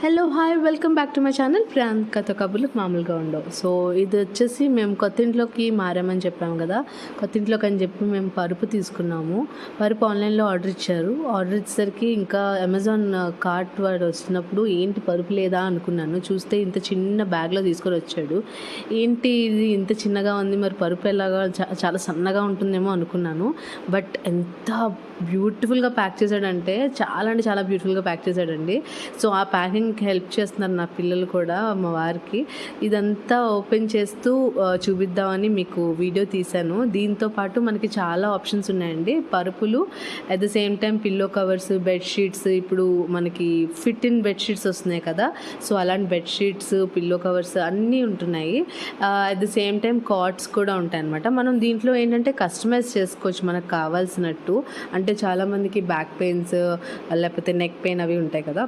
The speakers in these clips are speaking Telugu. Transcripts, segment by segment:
Hello hi welcome back to my channel ప్రియాంకతో కబుర్లు మామూలుగా ఉండవు. సో ఇది వచ్చేసి మేము కొత్త ఇంట్లోకి మారామని చెప్పాము కదా. కొత్త ఇంట్లోకి అని చెప్పి మేము పరుపు తీసుకున్నాము. పరుపు ఆన్లైన్లో ఆర్డర్ ఇచ్చారు. ఆర్డర్ ఇచ్చేసరికి ఇంకా అమెజాన్ కార్ట్ వాడు వచ్చినప్పుడు ఏంటి పరుపు లేదా అనుకున్నాను. చూస్తే ఇంత చిన్న బ్యాగ్లో తీసుకొని వచ్చాడు. ఏంటి ఇది ఇంత చిన్నగా ఉంది, మరి పరుపు ఎలాగా చాలా సన్నగా ఉంటుందేమో అనుకున్నాను. బట్ ఎంత బ్యూటిఫుల్గా ప్యాక్ చేశాడంటే చాలా బ్యూటిఫుల్గా ప్యాక్ చేశాడండి. సో ఆ ప్యాకింగ్కి హెల్ప్ చేస్తున్నారు నా పిల్లలు కూడా, మా వారికి. ఇదంతా ఓపెన్ చేస్తూ చూపిద్దామని మీకు వీడియో తీశాను. దీంతో పాటు మనకి చాలా ఆప్షన్స్ ఉన్నాయండి. పరుపులు, at the same time pillow covers, bedsheets. ఇప్పుడు మనకి ఫిట్ ఇన్ బెడ్షీట్స్ వస్తున్నాయి కదా, సో అలాంటి బెడ్షీట్స్, పిల్లో కవర్స్ అన్నీ ఉంటున్నాయి. At the same time cots కూడా ఉంటాయి అన్నమాట. మనం దీంట్లో ఏంటంటే కస్టమైజ్ చేసుకోవచ్చు మనకు కావాల్సినట్టు. అంటే చాలామందికి బ్యాక్ పెయిన్స్ లేకపోతే నెక్ పెయిన్ అవి ఉంటాయి కదా,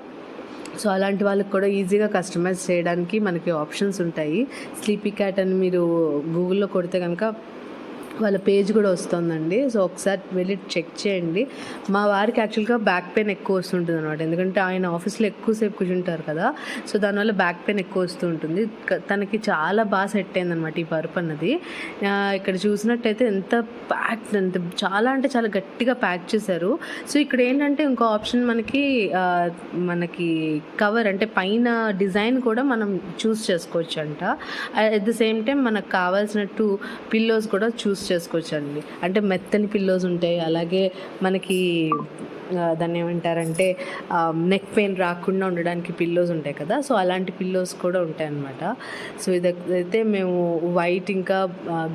సో అలాంటి వాళ్ళకి కూడా ఈజీగా కస్టమైజ్ చేయడానికి మనకి ఆప్షన్స్ ఉంటాయి. స్లీపీ క్యాట్ అని మీరు గూగుల్లో కొడితే కనుక వాళ్ళ పేజ్ కూడా వస్తుందండి. సో ఒకసారి వెళ్ళి చెక్ చేయండి. మా వారికి యాక్చువల్గా బ్యాక్ పెయిన్ ఎక్కువ వస్తుంటుంది అనమాట, ఎందుకంటే ఆయన ఆఫీస్లో ఎక్కువసేపు కూర్చుంటారు కదా, సో దానివల్ల బ్యాక్ పెయిన్ ఎక్కువ వస్తూ ఉంటుంది. తనకి చాలా బాగా సెట్ అయింది అనమాట ఈ పరుపు అన్నది. ఇక్కడ చూసినట్టయితే ఎంత ప్యాక్, ఎంత చాలా అంటే చాలా గట్టిగా ప్యాక్ చేశారు. సో ఇక్కడ ఏంటంటే ఇంకో ఆప్షన్ మనకి కవర్, అంటే పైన డిజైన్ కూడా మనం చూస్ చేసుకోవచ్చు అంట. అట్ ద సేమ్ టైం మనకు కావాల్సినట్టు పిల్లోస్ కూడా చూస్ చేసుకోవచ్చండి. అంటే మెత్తని పిల్లోస్ ఉంటాయి, అలాగే మనకి దాన్ని ఏమంటారంటే నెక్ పెయిన్ రాకుండా ఉండడానికి పిల్లోస్ ఉంటాయి కదా, సో అలాంటి పిల్లోస్ కూడా ఉంటాయి అన్నమాట. సో ఇదైతే మేము వైట్ ఇంకా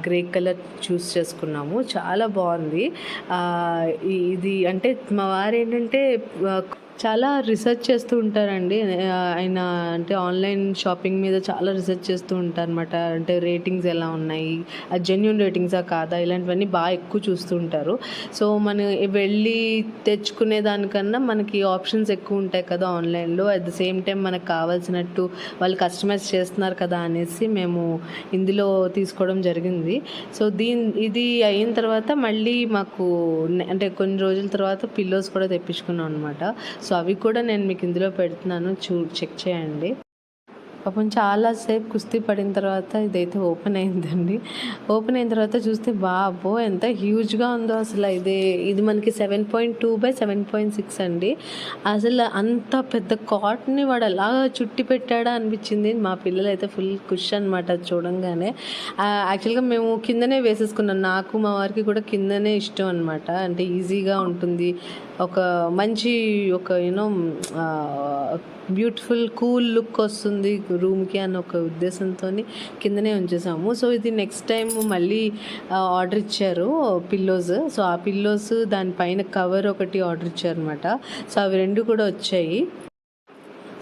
గ్రే కలర్ చూస్ చేసుకున్నాము. చాలా బాగుంది. ఇది అంటే మా వారు ఏంటంటే చాలా రీసెర్చ్ చేస్తూ ఉంటారండి ఆయన. అంటే ఆన్లైన్ షాపింగ్ మీద చాలా రీసెర్చ్ చేస్తూ ఉంటారు అనమాట. అంటే రేటింగ్స్ ఎలా ఉన్నాయి, అది జెన్యూన్ రేటింగ్సా కాదా, ఇలాంటివన్నీ బాగా ఎక్కువ చూస్తూ ఉంటారు. సో మనం వెళ్ళి తెచ్చుకునే దానికన్నా మనకి ఆప్షన్స్ ఎక్కువ ఉంటాయి కదా ఆన్లైన్లో. అట్ ద సేమ్ టైం మనకు కావాల్సినట్టు వాళ్ళు కస్టమైజ్ చేస్తున్నారు కదా అనేసి మేము ఇందులో తీసుకోవడం జరిగింది. సో ఇది అయిన తర్వాత మళ్ళీ మాకు అంటే కొన్ని రోజుల తర్వాత పిల్లోస్ కూడా తెప్పించుకున్నాం అనమాట. సో అవి కూడా నేను మీకు ఇందులో పెడుతున్నాను, చెక్ చేయండి. పాపం చాలాసేపు కుస్తీ పడిన తర్వాత ఇదైతే ఓపెన్ అయిందండి. ఓపెన్ అయిన తర్వాత చూస్తే బాబో ఎంత హ్యూజ్గా ఉందో అసలు. ఇది మనకి 7.2 by 7.6 అండి. అసలు అంత పెద్ద కాట్ని వాడు అలాగా చుట్టి పెట్టాడా అనిపించింది. మా పిల్లలు అయితే ఫుల్ ఖుష్ అనమాట చూడంగానే. యాక్చువల్గా మేము కిందనే వేసేసుకున్నాం. నాకు మా వారికి కూడా కిందనే ఇష్టం అనమాట. అంటే ఈజీగా ఉంటుంది, ఒక మంచి బ్యూటిఫుల్ కూల్ లుక్ వస్తుంది రూమ్కి అన్న ఒక ఉద్దేశంతో కిందనే ఉంచేసాము. సో ఇది నెక్స్ట్ టైం మళ్ళీ ఆర్డర్ ఇచ్చారు పిల్లోస్. సో ఆ పిల్లోస్ దానిపైన కవర్ ఒకటి ఆర్డర్ ఇచ్చారు అనమాట. సో అవి రెండు కూడా వచ్చాయి.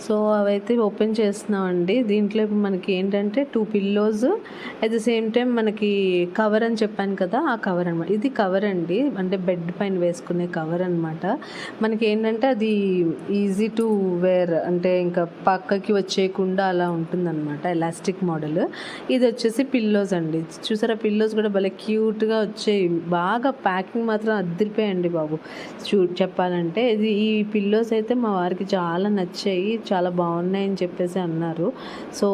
సో అవైతే ఓపెన్ చేస్తున్నామండి. దీంట్లో ఇప్పుడు మనకి ఏంటంటే 2 pillows, at the same time మనకి కవర్ అని చెప్పాను కదా, ఆ కవర్ అనమాట. ఇది కవర్ అండి, అంటే బెడ్ పైన వేసుకునే కవర్ అనమాట. మనకి ఏంటంటే అది ఈజీ టు వేర్, అంటే ఇంకా పక్కకి వచ్చేయకుండా అలా ఉంటుందన్నమాట, ఎలాస్టిక్ మోడల్. ఇది వచ్చేసి పిల్లోస్ అండి. చూసారా, పిల్లోస్ కూడా భలే క్యూట్గా వచ్చాయి. బాగా ప్యాకింగ్ మాత్రం అద్దరిపోయండి బాబు చెప్పాలంటే. ఈ పిల్లోస్ అయితే మా వారికి చాలా నచ్చాయి, చాలా బాగున్నాయని చెప్పేసి అన్నారు. సో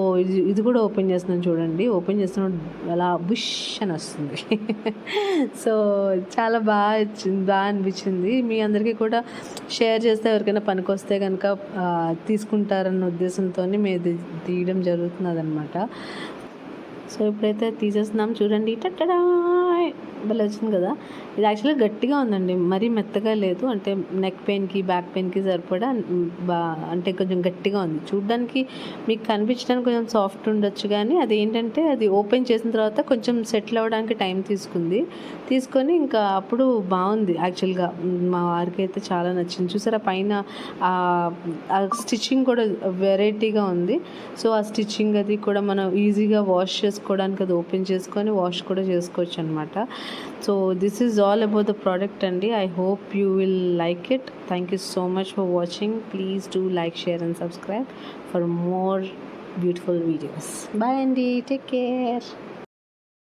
ఇది కూడా ఓపెన్ చేస్తున్నాను చూడండి. ఓపెన్ చేస్తున్నప్పుడు అలా బుష్ అని వస్తుంది. సో చాలా బాగా అనిపించింది. మీ అందరికీ కూడా షేర్ చేస్తే ఎవరికైనా పనికొస్తే కనుక తీసుకుంటారన్న ఉద్దేశంతో మేము తీయడం జరుగుతున్నది అనమాట. సో ఇప్పుడైతే తీసేస్తున్నాం చూడండి. టట్టడా భలే వచ్చింది కదా. ఇది యాక్చువల్గా గట్టిగా ఉందండి, మరీ మెత్తగా లేదు. అంటే నెక్ పెయిన్కి, బ్యాక్ పెయిన్కి సరిపడా అంటే కొంచెం గట్టిగా ఉంది. చూడడానికి మీకు కనిపించడానికి కొంచెం సాఫ్ట్ ఉండొచ్చు, కానీ అది ఏంటంటే అది ఓపెన్ చేసిన తర్వాత కొంచెం సెటిల్ అవ్వడానికి టైం తీసుకొని ఇంకా అప్పుడు బాగుంది. యాక్చువల్గా మా వారికి అయితే చాలా నచ్చింది. చూసారా పైన స్టిచ్చింగ్ కూడా వెరైటీగా ఉంది. సో ఆ స్టిచ్చింగ్ అది కూడా మనం ఈజీగా వాష్ చేసుకోవడానికి అది ఓపెన్ చేసుకొని వాష్ కూడా చేసుకోవచ్చు అనమాట. So this is all about the product అండి. I hope you will like it. Thank you so much for watching. Please do like, share and subscribe for more beautiful videos. Bye అండి, take care.